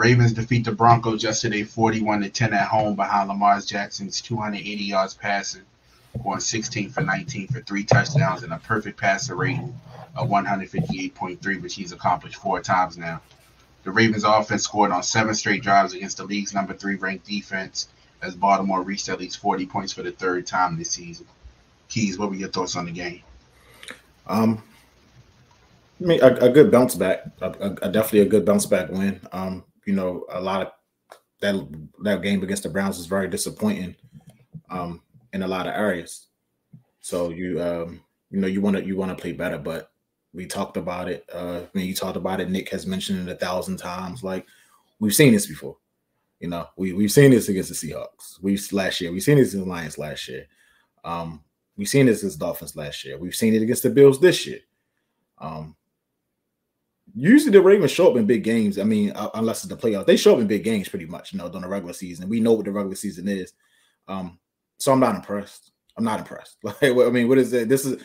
Ravens defeat the Broncos yesterday 41-10 at home behind Lamar Jackson's 280 yards passing, going 16 for 19 for 3 touchdowns and a perfect passer rating of 158.3, which he's accomplished 4 times now. The Ravens offense scored on 7 straight drives against the league's number 3 ranked defense as Baltimore reached at least 40 points for the 3rd time this season. Keys, what were your thoughts on the game? I mean, a good bounce back, definitely a good bounce back win. You know, a lot of that game against the Browns was very disappointing in a lot of areas. So you want to play better, but we talked about it. I mean, you talked about it. Nick has mentioned it 1,000 times. Like, we've seen this before. You know, we've seen this against the Seahawks. We've seen this in the Lions last year. We've seen this against the Dolphins last year. We've seen it against the Bills this year. Usually the Ravens show up in big games. I mean, unless it's the playoffs, they show up in big games pretty much, you know, during the regular season. We know what the regular season is. So I'm not impressed. Like, I mean, what is it? This is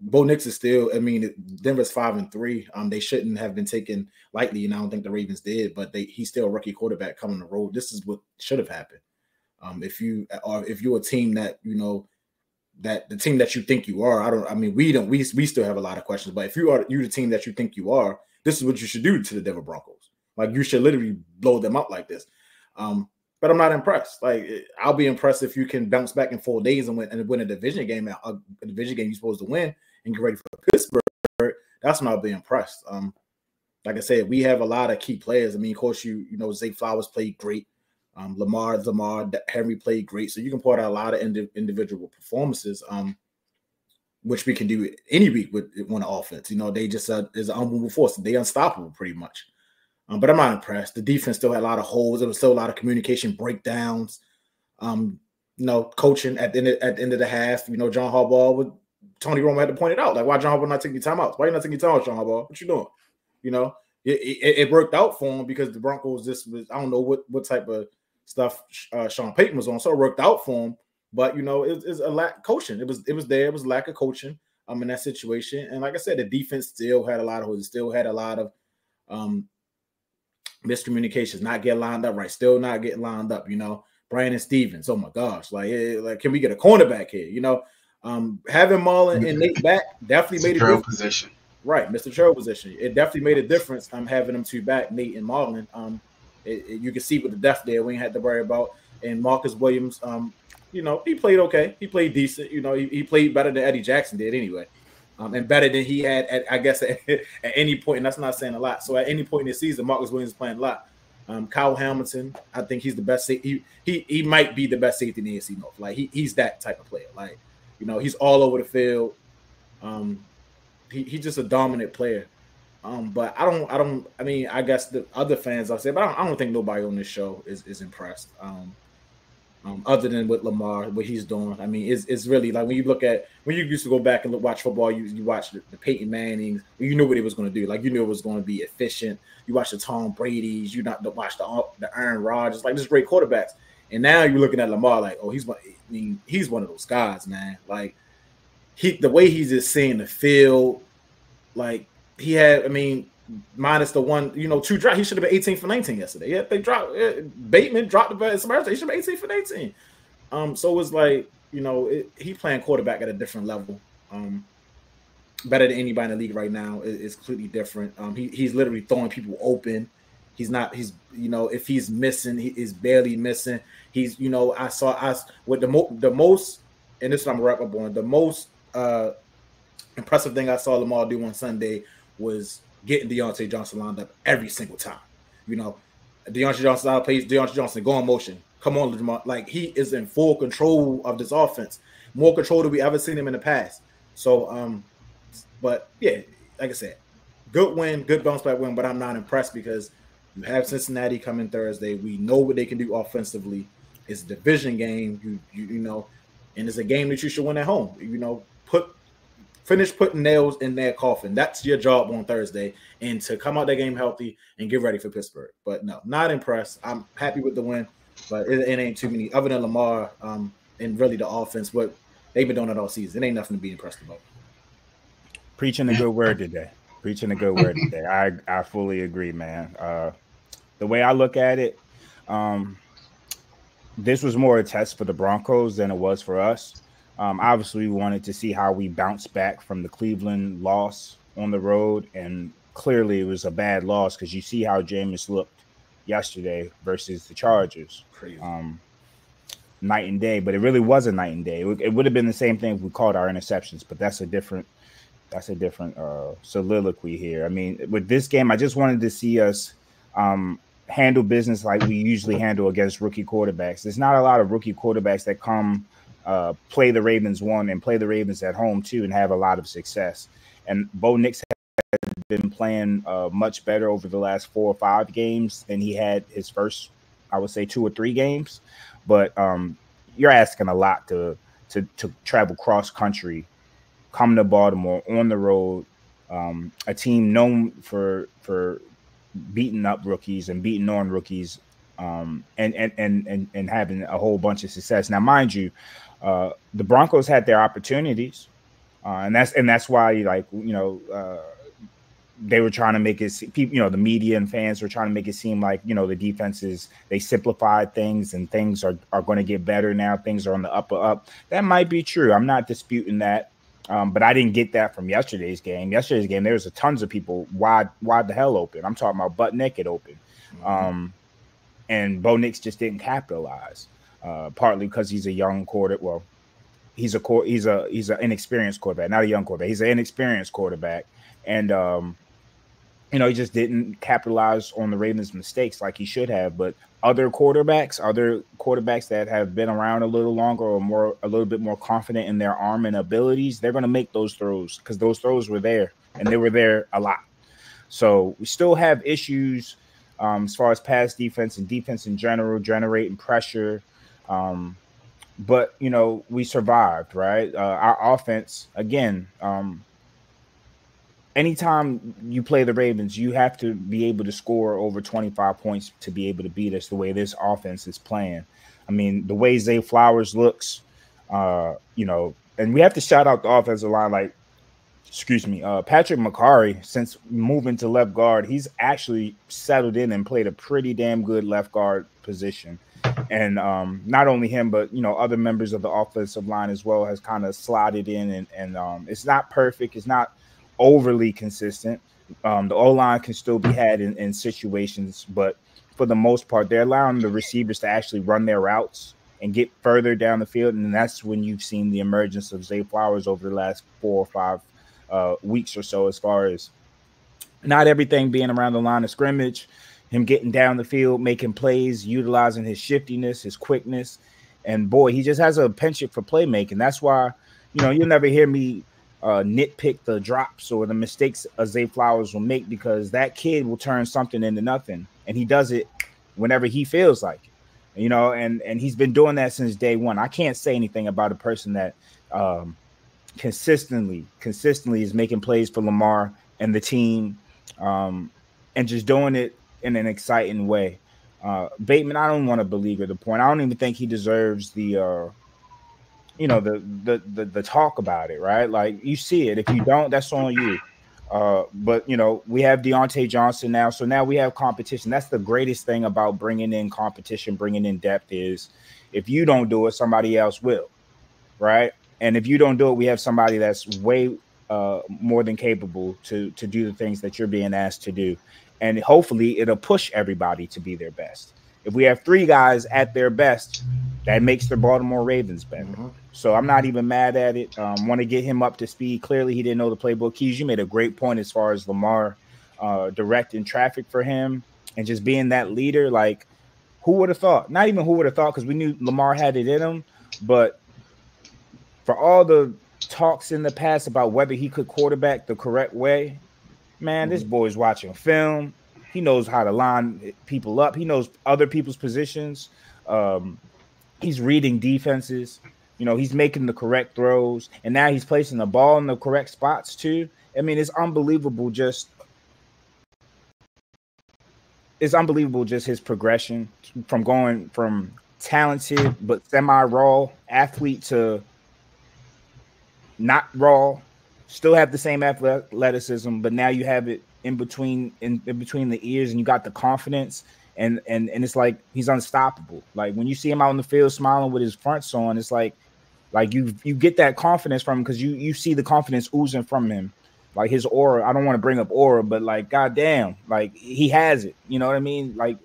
Bo Nix is still, I mean, Denver's 5-3. They shouldn't have been taken lightly, and I don't think the Ravens did, but he's still a rookie quarterback coming on the road. This is what should have happened. If you're a team that, you know, that the team that you think you are, we still have a lot of questions, but if you're the team that you think you are, this is what you should do to the Denver Broncos. Like, you should literally blow them up like this. But I'm not impressed. Like, I'll be impressed if you can bounce back in 4 days and win a division game, a division game you're supposed to win, and get ready for Pittsburgh. That's when I'll be impressed. Like I said, we have a lot of key players. I mean, of course, you know, Zay Flowers played great. Lamar, Henry played great. So you can point out a lot of individual performances, which we can do any week with one offense. You know, they just is an unmovable force. They're unstoppable pretty much. But I'm not impressed. The defense still had a lot of holes. There was still a lot of communication breakdowns. You know, coaching at the end of the half, you know, John Harbaugh Tony Romo had to point it out. Like, why John Harbaugh not taking timeouts? Why you not taking timeouts, John Harbaugh? What you doing? You know, it worked out for him because the Broncos, I don't know what type of stuff Sean Payton was on, so it worked out for him. But, you know, it's a lack of coaching. It was lack of coaching in that situation. And like I said, the defense still had a lot of holes. Still had a lot of miscommunications, not get lined up right, still not getting lined up, you know. Brandon Stevens, oh my gosh, like can we get a cornerback here? You know, having Marlon and Nate back definitely made a difference. Position. Right, Mr. Trail position. It definitely made a difference. Having them two back, Nate and Marlon. You can see with the depth there, we ain't had to worry about. And Marcus Williams, you know, he played okay. He played decent. You know, he played better than Eddie Jackson did anyway. And better than he had, at any point, and that's not saying a lot. So at any point in the season, Marcus Williams is playing a lot. Kyle Hamilton, I think he's the best safety. He might be the best safety in the AFC North. Like, he's that type of player. Like, you know, he's all over the field. He's just a dominant player. But I mean, I guess the other fans I'll say, but I don't think nobody on this show is impressed. Other than with Lamar, what he's doing. I mean, it's really like when you used to go back and watch football, you watch the Peyton Mannings, you knew what he was going to do. Like, you knew it was going to be efficient. You watch the Tom Brady's, you not watch the Aaron Rodgers, like, just great quarterbacks. And now you're looking at Lamar like, oh, he's one of those guys, man. Like, the way he's just seeing the field, like, he had, I mean, minus the one, you know, 2 drops. He should have been 18 for 19 yesterday. Yeah, they dropped. Bateman dropped the ball. He should have been 18 for 19. So it's like, you know, he playing quarterback at a different level. Better than anybody in the league right now. It's completely different. He's literally throwing people open. He's, you know, if he's missing, he is barely missing. He's, you know, I with the most, and this is what I'm wrap up on, the most impressive thing I saw Lamar do on Sunday was getting Deontay Johnson lined up every single time. You know, Deontay Johnson out plays, Deontay Johnson go in motion. Come on, Lamar. Like, he is in full control of this offense. More control than we ever seen him in the past. So, but yeah, like I said, good win, good bounce back win, but I'm not impressed because you have Cincinnati coming Thursday. We know what they can do offensively. It's a division game, you know, and it's a game that you should win at home. You know, finish putting nails in their coffin. That's your job on Thursday, and to come out that game healthy and get ready for Pittsburgh. But no, not impressed. I'm happy with the win, but it ain't too many other than Lamar and really the offense. What they've been doing it all season, it ain't nothing to be impressed about. Preaching a good word today. I fully agree, man. The way I look at it, this was more a test for the Broncos than it was for us. Obviously, we wanted to see how we bounce back from the Cleveland loss on the road, and clearly it was a bad loss because you see how Jameis looked yesterday versus the Chargers. Crazy. Night and day, but it really was a night and day. It would have been the same thing if we called our interceptions, but that's a different soliloquy here. I mean, with this game, I just wanted to see us handle business like we usually handle against rookie quarterbacks. There's not a lot of rookie quarterbacks that come play the Ravens one and play the Ravens at home too and have a lot of success. And Bo Nix has been playing much better over the last 4 or 5 games than he had his first, I would say, 2 or 3 games. But you're asking a lot to travel cross country, come to Baltimore on the road, a team known for beating up rookies and beating on rookies, and having a whole bunch of success. Now, mind you, the Broncos had their opportunities, and that's why, they were trying to make it, the media and fans were trying to make it seem like, the defenses, they simplified things and things are going to get better now. Things are on the up. That might be true. I'm not disputing that. But I didn't get that from yesterday's game. Yesterday's game, there was tons of people wide the hell open. I'm talking about butt naked open. And Bo Nix just didn't capitalize, partly because he's a young quarterback. Well, he's an inexperienced quarterback, not a young quarterback. He's an inexperienced quarterback. And, he just didn't capitalize on the Ravens' mistakes like he should have. But other quarterbacks that have been around a little longer or a little bit more confident in their arm and abilities, they're going to make those throws because those throws were there, and they were there a lot. So we still have issues as far as pass defense and defense in general, generating pressure. But, we survived, right? Our offense, again, anytime you play the Ravens, you have to be able to score over 25 points to be able to beat us the way this offense is playing. I mean, the way Zay Flowers looks, and we have to shout out the offensive line, Patrick McCarry, since moving to left guard, he's actually settled in and played a pretty damn good left guard position. And not only him, but, other members of the offensive line as well has kind of slotted in, and it's not perfect. It's not overly consistent. The O-line can still be had in situations, but for the most part, they're allowing the receivers to actually run their routes and get further down the field, and that's when you've seen the emergence of Zay Flowers over the last 4 or 5 weeks or so, as far as not everything being around the line of scrimmage, him getting down the field, making plays, utilizing his shiftiness, his quickness, and boy, he just has a penchant for playmaking. That's why, you'll never hear me nitpick the drops or the mistakes Zay Flowers will make, because that kid will turn something into nothing, and he does it whenever he feels like it, and he's been doing that since day one. I can't say anything about a person that consistently is making plays for Lamar and the team, and just doing it in an exciting way. Bateman, I don't want to beleaguer the point. I don't even think he deserves the talk about it, right? Like, you see it. If you don't, that's on you. But we have Deontay Johnson now, so now we have competition. That's the greatest thing about bringing in competition, bringing in depth, is if you don't do it, somebody else will, right? And if you don't do it, we have somebody that's way more than capable to do the things that you're being asked to do, and hopefully it'll push everybody to be their best. If we have 3 guys at their best, that makes the Baltimore Ravens better. So I'm not even mad at it. Want to get him up to speed. Clearly, he didn't know the playbook. Keys, you made a great point as far as Lamar directing traffic for him and just being that leader. Like, who would have thought? Not even who would have thought, because we knew Lamar had it in him. But for all the talks in the past about whether he could quarterback the correct way, man, this boy's watching film. He knows how to line people up. He knows other people's positions. He's reading defenses. He's making the correct throws, and now he's placing the ball in the correct spots too. I mean, it's unbelievable. It's unbelievable just his progression from going from talented but semi-raw athlete to not raw, still have the same athleticism, but now you have it in between the ears, and you got the confidence, and it's like he's unstoppable. Like when you see him out in the field smiling with his fronts on, it's like you get that confidence from him because you see the confidence oozing from him. Like his aura, I don't want to bring up aura, but like goddamn, like he has it. You know what I mean? Like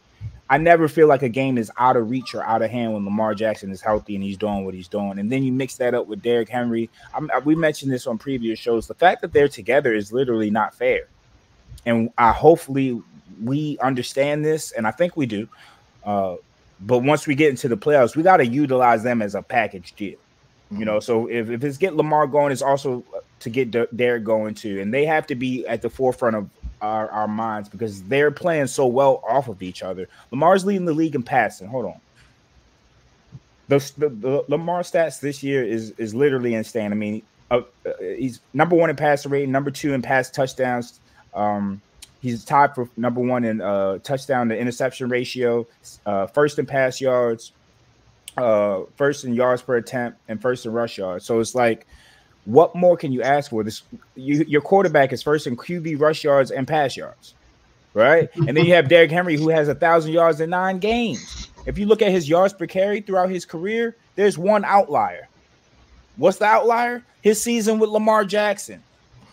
I never feel like a game is out of reach or out of hand when Lamar Jackson is healthy and he's doing what he's doing. And then you mix that up with Derrick Henry. We mentioned this on previous shows. The fact that they're together is literally not fair. And hopefully we understand this, and I think we do. But once we get into the playoffs, we got to utilize them as a package deal. You know, so if it's get Lamar going, it's also to get Derrick going too. And they have to be at the forefront of our minds because they're playing so well off of each other. Lamar's leading the league in passing. Hold on. The Lamar stats this year is literally insane. I mean, he's number 1 in passer rating, number 2 in pass touchdowns. He's tied for number 1 in touchdown to interception ratio, first in pass yards, first in yards per attempt, and first in rush yards. So it's like, what more can you ask for? Your quarterback is first in QB rush yards and pass yards, right? And then you have Derrick Henry, who has 1,000 yards in 9 games. If you look at his yards per carry throughout his career, there's one outlier. What's the outlier? His season with Lamar Jackson.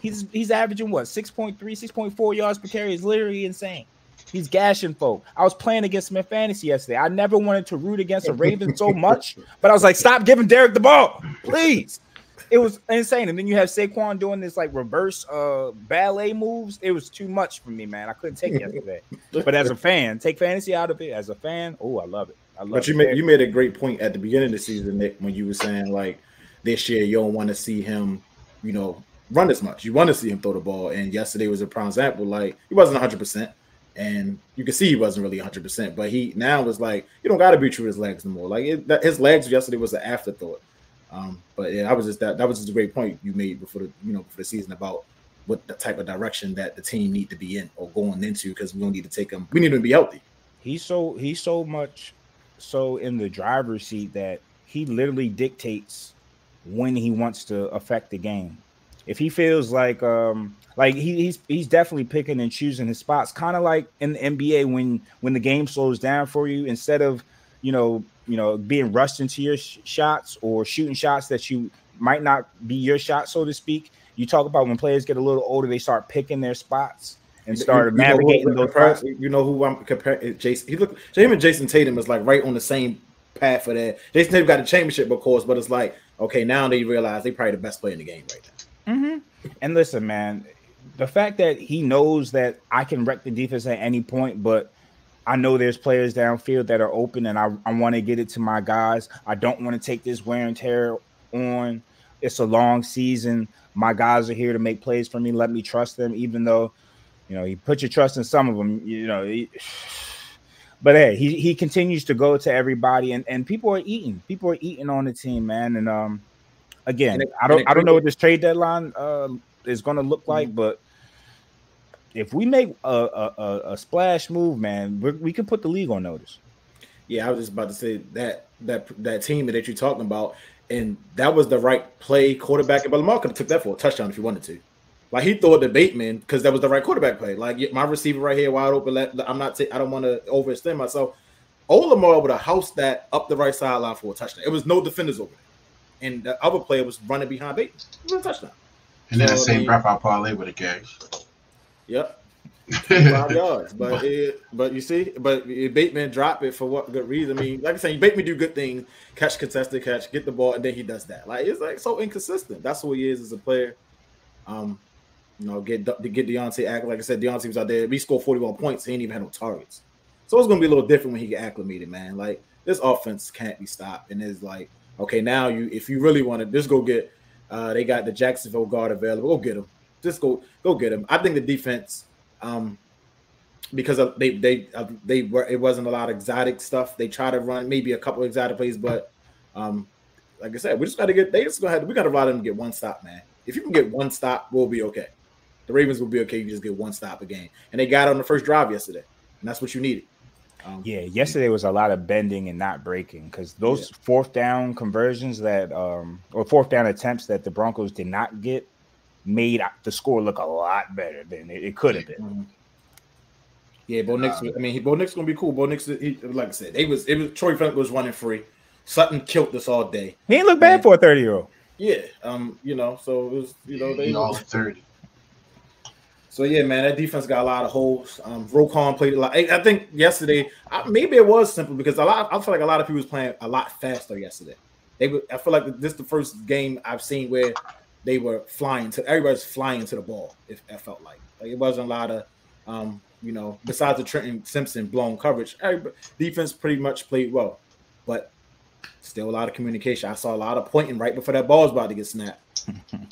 He's averaging what, 6.3, 6.4 yards per carry is literally insane. He's gashing folk. I was playing against him in fantasy yesterday. I never wanted to root against a Raven so much, but I was like, stop giving Derrick the ball, please. It was insane. And then you have Saquon doing this like reverse ballet moves. It was too much for me, man. I couldn't take it yesterday. But as a fan, take fantasy out of it. As a fan, I love it. But you made a great point at the beginning of the season, Nick, when you were saying like this year you don't want to see him, you know, run as much. You want to see him throw the ball. And yesterday was a prime example. Like he wasn't 100%. And you can see he wasn't really 100%, but he now was like, you don't got to be true to his legs no more. Like his legs yesterday was an afterthought. But yeah, that was just a great point you made before the season about what the type of direction that the team need to be in or going into, because we don't need to take him. We need him to be healthy. He's so much so in the driver's seat that he literally dictates when he wants to affect the game. If he feels like he's definitely picking and choosing his spots, kind of like in the NBA when the game slows down for you, instead of being rushed into your shots or shooting shots that you might not be your shot, so to speak. You talk about when players get a little older, they start picking their spots and start navigating those spots. You know who I'm comparing? Jason. Him and Jason Tatum is like right on the same path for that. Jason Tatum got a championship, of course, but it's like, okay, now they realize they probably the best player in the game right now. Mm-hmm. And listen, man, the fact that he knows that I can wreck the defense at any point, but I know there's players downfield that are open, and I want to get it to my guys. I don't want to take this wear and tear on. It's a long season. My guys are here to make plays for me. Let me trust them, even though, you put your trust in some of them, but hey, he continues to go to everybody, and people are eating. People are eating on the team, man. And again, I don't know what this trade deadline is going to look like, but if we make a splash move, man, we can put the league on notice. Yeah, I was just about to say that team that you're talking about, and that was the right play quarterback. But Lamar could have took that for a touchdown if he wanted to. Like he threw it to Bateman because that was the right quarterback play. Like my receiver right here wide open. I don't want to overextend myself. Old Lamar would have housed that up the right sideline for a touchdown. It was no defenders over there, and the other player was running behind Bateman. It was a touchdown. And then the same breath, I parlay with a catch. Yep. 5 yards, but you see, Bateman dropped it for what good reason? I mean, like I said, Bateman do good things, catch contested catch, get the ball, and then he does that. Like it's like so inconsistent. That's who he is as a player. Get Deontay act like I said. Deontay was out there. We scored 41 points. He ain't even had no targets. So it's gonna be a little different when he get acclimated, man. Like this offense can't be stopped, and it's like, okay, now if you really want to, just go get. They got the Jacksonville guard available. Go get him. Just go get him. I think the defense. Because it wasn't a lot of exotic stuff. They try to run maybe a couple of exotic plays, but like I said, we gotta allow them to get one stop, man. If you can get one stop, we'll be okay. The Ravens will be okay if you just get one stop a game. And they got it on the first drive yesterday, and that's what you needed. Yesterday was a lot of bending and not breaking because those fourth down conversions or fourth down attempts that the Broncos did not get made the score look a lot better than it could have been. Yeah, Bo Nix. I mean, Bo Nix gonna be cool. Bo Nix, like I said, it was Troy Funk was running free. Sutton killed us all day. He didn't look bad for a 30-year-old. Yeah, so it was, they all at 30. So yeah, man, that defense got a lot of holes. Roquan played a lot. I think yesterday, maybe it was simple because I feel like a lot of people was playing a lot faster yesterday. I feel like this is the first game I've seen where they were everybody's flying to the ball. It felt like it wasn't a lot of besides the Trenton Simpson blown coverage, defense pretty much played well, but still a lot of communication. I saw a lot of pointing right before that ball was about to get snapped.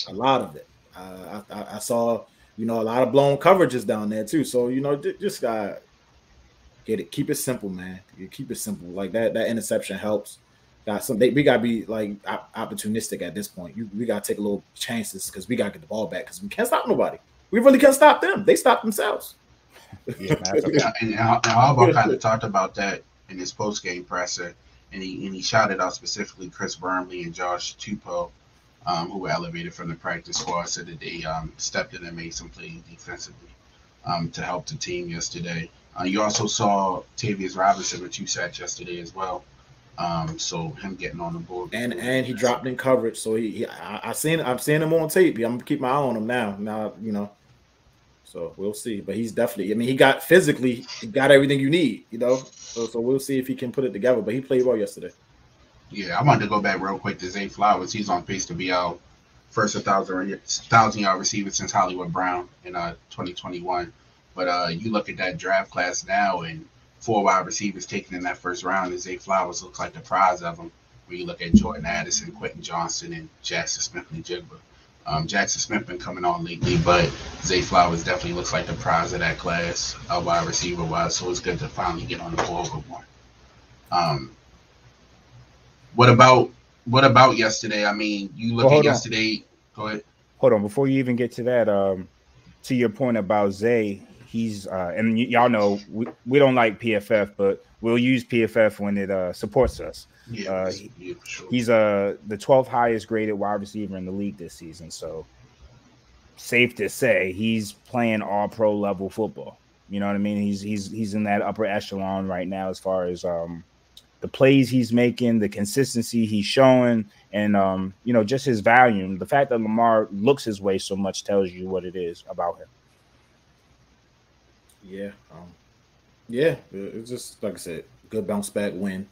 A lot of it. I saw. A lot of blown coverages down there too. So, just gotta get it. Keep it simple, man. You keep it simple. Like that interception helps. We gotta be like opportunistic at this point. We gotta take a little chances because we gotta get the ball back because we can't stop nobody. We really can't stop them. They stop themselves. Yeah, and Harbaugh kind of talked about that in his post-game presser, and he shouted out specifically Chris Wormley and Josh Tupou. Who were elevated from the practice squad, said that they stepped in and made some plays defensively to help the team yesterday. You also saw Tavius Robinson, which you said yesterday as well. So him getting on the board, and he dropped in coverage. So I'm seeing him on tape. I'm gonna keep my eye on him now. Now So we'll see. But he's definitely. I mean, he got everything you need. So we'll see if he can put it together. But he played well yesterday. Yeah, I wanted to go back real quick to Zay Flowers. He's on pace to be our first 1,000-yard receiver since Hollywood Brown in 2021. But you look at that draft class now, and 4 wide receivers taken in that first round, and Zay Flowers looks like the prize of them. When you look at Jordan Addison, Quentin Johnson, and Jackson Smith-Njigba. Jackson Smith been coming on lately, but Zay Flowers definitely looks like the prize of that class, wide receiver-wise. So it's good to finally get on the board with one. What about yesterday? I mean, you look at yesterday. Go ahead. Hold on, before you even get to that, to your point about Zay, he's and y'all know we don't like PFF, but we'll use PFF when it supports us. Yeah, for sure. He's the 12th highest graded wide receiver in the league this season, so safe to say he's playing all pro level football. You know what I mean? He's in that upper echelon right now as far as the plays he's making, the consistency he's showing, and just his volume. The fact that Lamar looks his way so much tells you what it is about him. Yeah, yeah. It's just like I said, good bounce back win.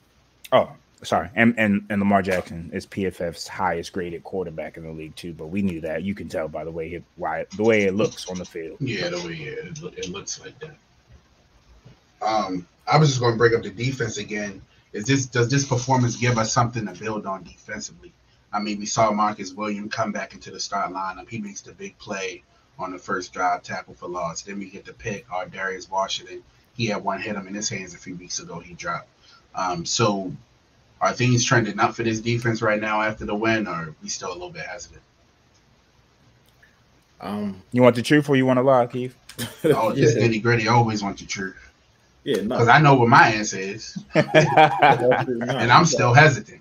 Oh, sorry, and Lamar Jackson is PFF's highest graded quarterback in the league too. But we knew that. You can tell by the way it looks on the field. Yeah, the way it looks like that. I was just going to bring up the defense again. Does this performance give us something to build on defensively? I mean, we saw Marcus Williams come back into the start lineup. He makes the big play on the first drive, tackle for loss. Then we get the pick. Darius Washington, he had one hit him in his hands a few weeks ago. He dropped. So are things trending up for this defense right now after the win, or are we still a little bit hesitant? You want the truth or you want to lie, Keith? Oh, this Nitty Gritty. I always want the truth. Yeah, no. Because I know what my answer is. And I'm still hesitant.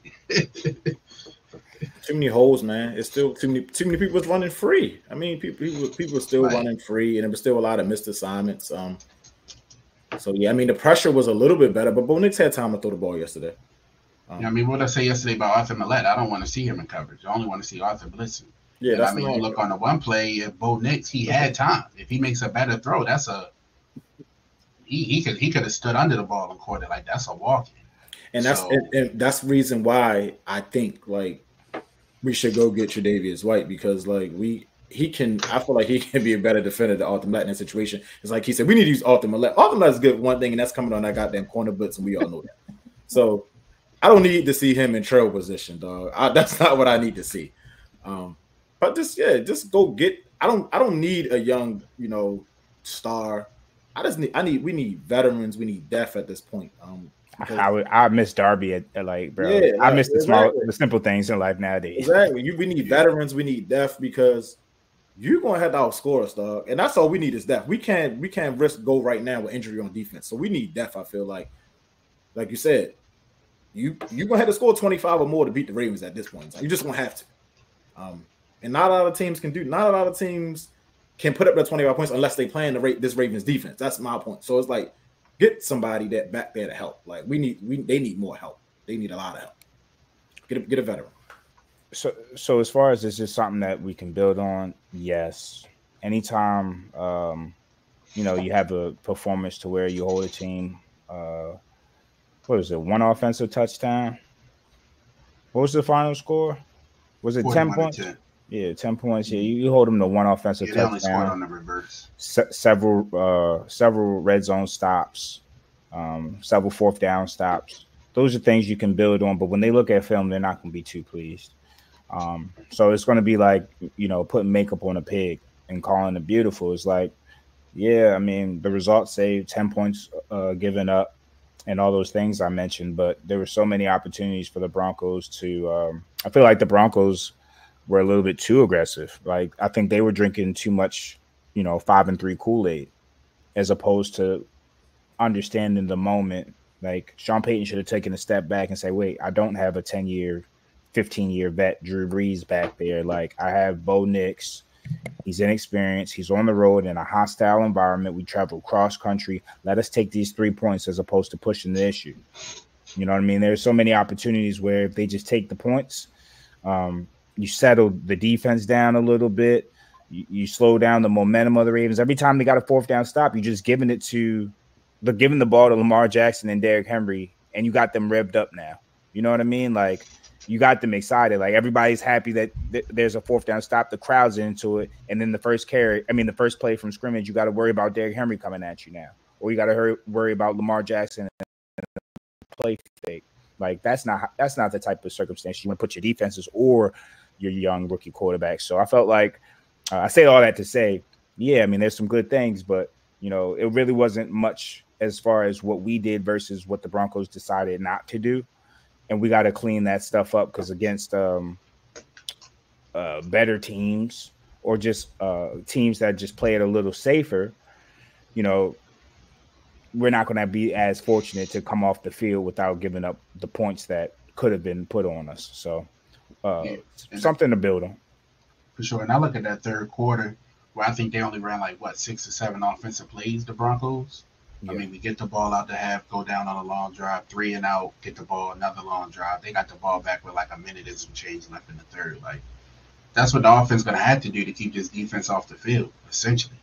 Too many holes, man. It's still too many people running free. I mean, people are still running free, and there was still a lot of missed assignments. So yeah, I mean, the pressure was a little bit better, but Bo Nix had time to throw the ball yesterday. I mean, what did I say yesterday about Arthur Millette? I don't want to see him in coverage. I only want to see Arthur blitzing. Yeah, that's you look on the one play, if Bo Nix, he had time. If he makes a better throw, that's he could have stood under the ball and caught it. Like, that's a walk. And that's the reason why I think like we should go get Tre'Davious White, because like I feel like he can be a better defender than Arthur Millette in that situation. It's like he said, we need to use Arthur Millette. Arthur Millette's good one thing, and that's coming on that goddamn corner blitz, and we all know that. So I don't need to see him in trail position, dog. That's not what I need to see. But just go get. I don't need a young, star. We need veterans. We need depth at this point. I miss Darby at bro. Yeah, I miss the simple things in life nowadays. Exactly. We need veterans. We need depth, because you're gonna have to outscore us, dog. And that's all we need is depth. We can't risk go right now with injury on defense. So we need depth. I feel like you said, you gonna have to score 25 or more to beat the Ravens at this point. You just gonna have to. And not a lot of teams can do. Not a lot of teams can put up the 25 points unless they playing this Ravens defense. That's my point. So it's like, get somebody that back there to help. Like they need more help. They need a lot of help. Get a veteran. So as far as this is something that we can build on, yes. Anytime you have a performance to where you hold a team, what is it? One offensive touchdown. What was the final score? Was it 10 points? 10. Yeah, 10 points. Yeah, you hold them to one offensive touchdown. They only scored on the reverse. Several red zone stops, several fourth down stops. Those are things you can build on. But when they look at film, they're not going to be too pleased. So it's going to be like, putting makeup on a pig and calling it beautiful. It's like, yeah, I mean, the results say 10 points given up and all those things I mentioned. But there were so many opportunities for the Broncos to I feel like the Broncos were a little bit too aggressive. Like, I think they were drinking too much, 5-3 Kool-Aid, as opposed to understanding the moment. Like, Sean Payton should have taken a step back and say, wait, I don't have a 10-year, 15-year vet, Drew Brees, back there. Like, I have Bo Nix. He's inexperienced. He's on the road in a hostile environment. We travel cross country. Let us take these 3 points as opposed to pushing the issue. You know what I mean? There's so many opportunities where if they just take the points, you settle the defense down a little bit. You slow down the momentum of the Ravens. Every time they got a fourth down stop, you're just giving the ball to Lamar Jackson and Derrick Henry, and you got them revved up now. You know what I mean? Like, you got them excited. Like, everybody's happy that there's a fourth down stop. The crowd's into it. And then the first play from scrimmage, you got to worry about Derrick Henry coming at you now. Or you got to worry about Lamar Jackson and play fake. Like, that's not the type of circumstance you want to put your defenses or your young rookie quarterback. So I felt like I say all that to say, yeah, I mean, there's some good things, but, it really wasn't much as far as what we did versus what the Broncos decided not to do. And we got to clean that stuff up, because against better teams or just teams that just play it a little safer, we're not going to be as fortunate to come off the field without giving up the points that could have been put on us. So something to build on. For sure. And I look at that third quarter where I think they only ran 6 or 7 offensive plays, the Broncos. Yeah. I mean, we get the ball out the half, go down on a long drive, 3 and out, get the ball, another long drive. They got the ball back with a minute and some change left in the third. Like, that's what the offense is going to have to do to keep this defense off the field, essentially.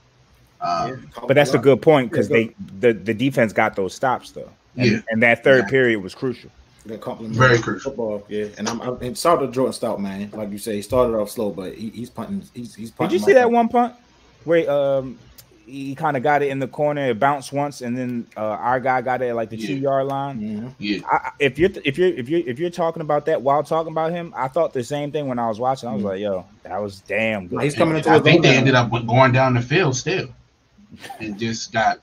But that's a good point, because the defense got those stops, though. And that third period was crucial. Very crucial. Football, yeah. And I'm shout out to Jordan Stout, man. Like you say, he started off slow, but he's punting. He's punting. Did you see that one punt where he kind of got it in the corner, it bounced once, and then our guy got it at the 2-yard line? Yeah. If you're talking about that while talking about him, I thought the same thing when I was watching. I was like, yo, that was damn good. He's coming into. I think they ended up going down the field still, and just got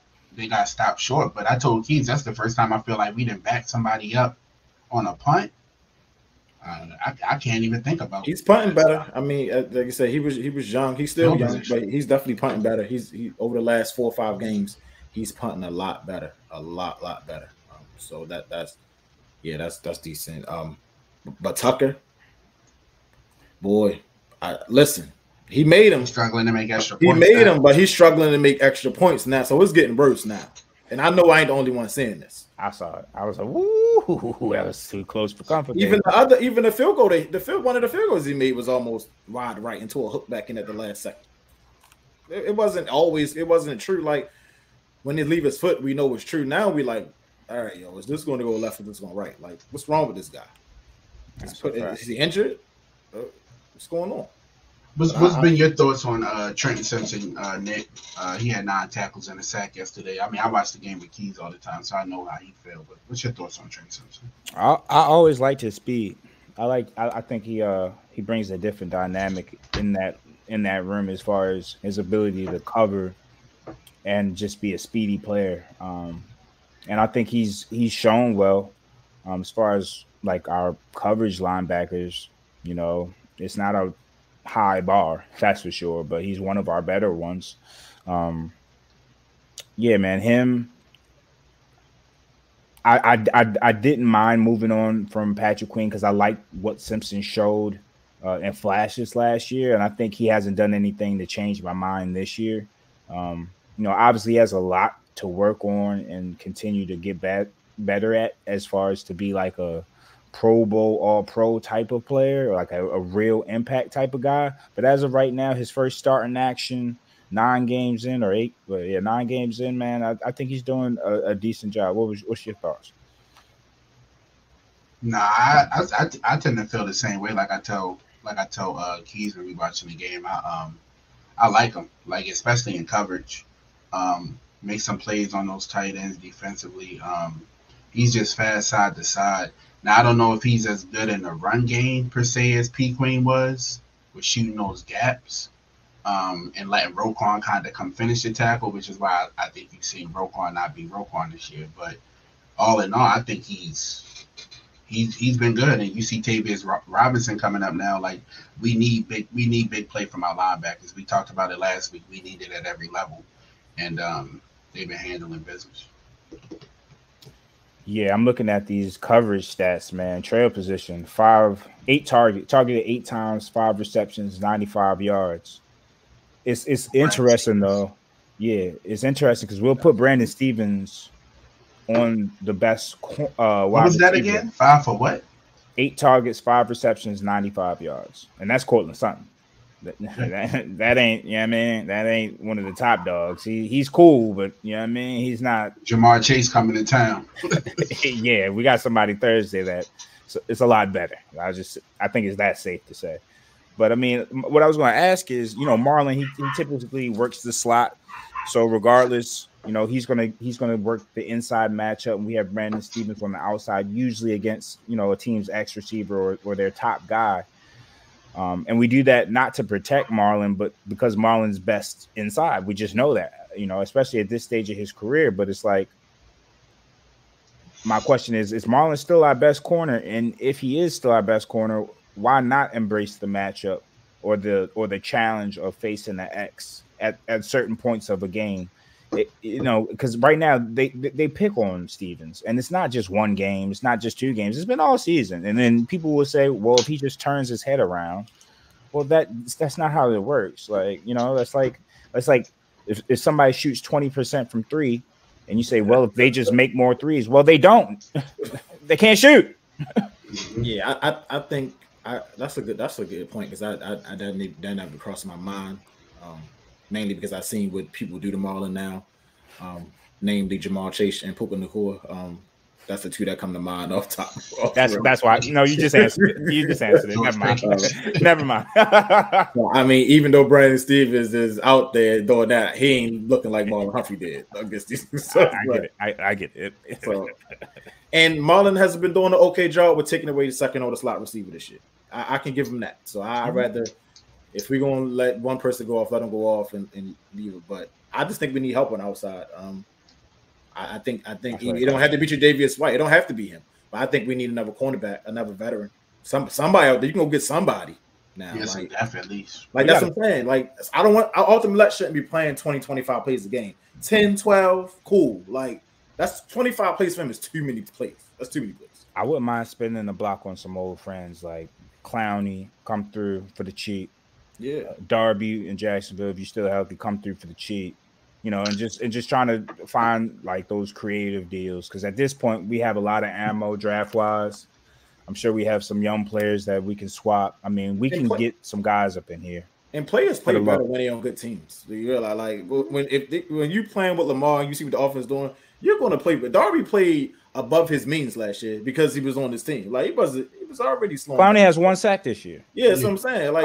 stopped short. But I told Keys that's the first time I feel like we didn't back somebody up on a punt. I can't even think about. He's punting better. I mean, like I said, he was young. He's still young, but he's definitely punting better. He over the last 4 or 5 games, he's punting a lot better, a lot better. So that's decent. But Tucker, boy, listen, he made him struggling to make extra points. He made him, but he's struggling to make extra points now. So it's getting worse now. And I know I ain't the only one saying this. I saw it. I was like, "Woo, that was too close for comfort." Even the field goal, one of the field goals he made was almost wide right into a hook back in at the last second. It wasn't true. Like, when they leave his foot, we know it's true. Now we like, all right, yo, is this going to go left or this going right? Like, what's wrong with this guy? Is he injured? What's going on? What's been your thoughts on Trenton Simpson, Nick? He had 9 tackles and a sack yesterday. I mean, I watch the game with Keys all the time, so I know how he felt. But what's your thoughts on Trenton Simpson? I always liked his speed. I think he brings a different dynamic in that room as far as his ability to cover and just be a speedy player. And I think he's shown well as far as our coverage linebackers. It's not a high bar, that's for sure, but he's one of our better ones. Yeah, man, him. I didn't mind moving on from Patrick Queen because I liked what Simpson showed in flashes last year, and I think he hasn't done anything to change my mind this year. Obviously he has a lot to work on and continue to get better at, as far as to be like a Pro Bowl All-Pro type of player, or like a real impact type of guy. But as of right now, his first start in action, 9 games in, or 8, but yeah, 9 games in, man, I think he's doing a decent job. What's your thoughts? Nah, I tend to feel the same way. Like I tell Keys when we watching the game, I like him, like especially in coverage. Make some plays on those tight ends defensively. He's just fast side to side. Now I don't know if he's as good in the run game per se as P Queen was, with shooting those gaps, and letting Roquan kind of come finish the tackle, which is why I think you've seen Roquan not be Roquan this year. But all in all, I think he's been good. And you see Tavius Robinson coming up now. Like we need big play from our linebackers. We talked about it last week. We need it at every level, and they've been handling business. Yeah, I'm looking at these coverage stats, man. Trail position, 8 targeted 8 times, 5 receptions, 95 yards. It's interesting though. Yeah, it's interesting because we'll put Brandon Stevens on the best what was that again? 5 for what? 8 targets, 5 receptions, 95 yards. And that's Cortland Sutton. That ain't, you know what I mean? That ain't one of the top dogs. He's cool, but you know what I mean? He's not. Jamar Chase coming to town. Yeah, we got somebody Thursday that it's a lot better. I think it's that safe to say. But I mean, what I was going to ask is, Marlon, he typically works the slot. So regardless, he's gonna work the inside matchup, and we have Brandon Stevens on the outside, usually against a team's X receiver or their top guy. And we do that not to protect Marlon, but because Marlon's best inside. We just know that, especially at this stage of his career. But it's like, my question is Marlon still our best corner? And if he is still our best corner, why not embrace the matchup or the challenge of facing the X at certain points of a game? Because right now they pick on Stevens, and it's not just one game, it's not just 2 games, it's been all season. And then people will say, well, if he just turns his head around, well, that's not how it works. Like, that's like if somebody shoots 20% from 3, and you say, well, if they just make more threes, well, they don't. They can't shoot. Yeah, I think that's a good point, because that never crossed my mind. Mainly because I've seen what people do to Marlon now, namely Jamal Chase and Puka Nacua. That's the 2 that come to mind off top. That's why. No, you just answered it. Never mind. Never mind. Well, I mean, even though Brandon Stevens is out there doing that, he ain't looking like Marlon Humphrey did against these. I get it. So, and Marlon has been doing an okay job with taking away the second or the slot receiver this year. I can give him that. So I'd rather. If we're gonna let one person go off, let them go off and leave it. But I just think we need help on the outside. I think you don't have to beat your Davius White. It don't have to be him. But I think we need another cornerback, another veteran, somebody out there. You can go get somebody now. Yes, like, at least. Like that's what I'm saying. Like I ultimately shouldn't be playing 20, 25 plays a game. 10, 12, cool. Like that's 25 plays for him is too many plays. That's too many plays. I wouldn't mind spending the block on some old friends like Clowney, come through for the cheap. Yeah, Darby in Jacksonville, if you still healthy, come through for the cheap, and just trying to find like those creative deals, because at this point we have a lot of ammo draft wise. I'm sure we have some young players that we can swap. I mean, we can get some guys up in here. And players play better when they're on good teams. You realize, like when you playing with Lamar and you see what the offense is doing, you're going to play. But Darby played above his means last year because he was on this team. Like he was already slow. Clowney has 1 sack this year. Yeah, that's what I'm saying. Like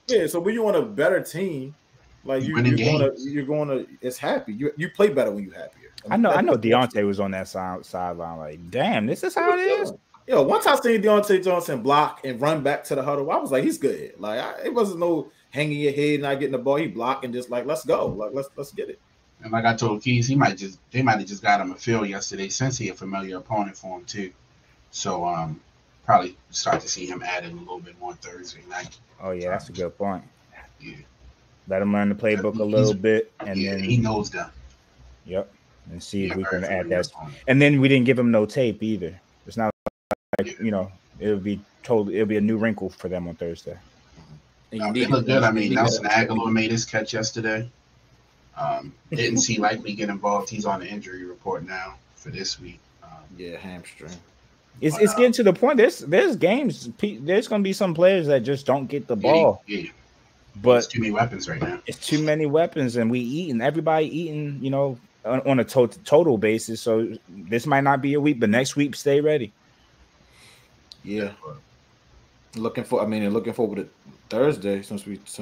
yeah. So when you're on a better team, like you're going to. It's happy. You play better when you're happier. I know Deontay was on that sideline. Like, damn, this is how it is. Yo, once I seen Deontay Johnson block and run back to the huddle, I was like, he's good. Like it wasn't no hanging your head, not getting the ball. He blocked and just like, let's go. Like let's get it. And like I told Keys, they might have just got him a field yesterday, since he a familiar opponent for him too. So probably start to see him adding a little bit more Thursday night. Oh yeah, that's a good point. Yeah. Let him learn the playbook a little bit, and then he knows that. Yep. And see if we can add that. And then we didn't give him no tape either. It's not like It'll be a new wrinkle for them on Thursday. They look good. I mean, Nelson Aguilar made his catch yesterday. Didn't see Likely get involved. He's on the injury report now for this week. Yeah, hamstring. It's getting to the point. There's games. There's going to be some players that just don't get the ball. Yeah. But it's too many weapons right now. It's too many weapons, and everybody eating, you know, on a total basis. So this might not be a week, but next week, stay ready. Yeah. Looking forward to Thursday since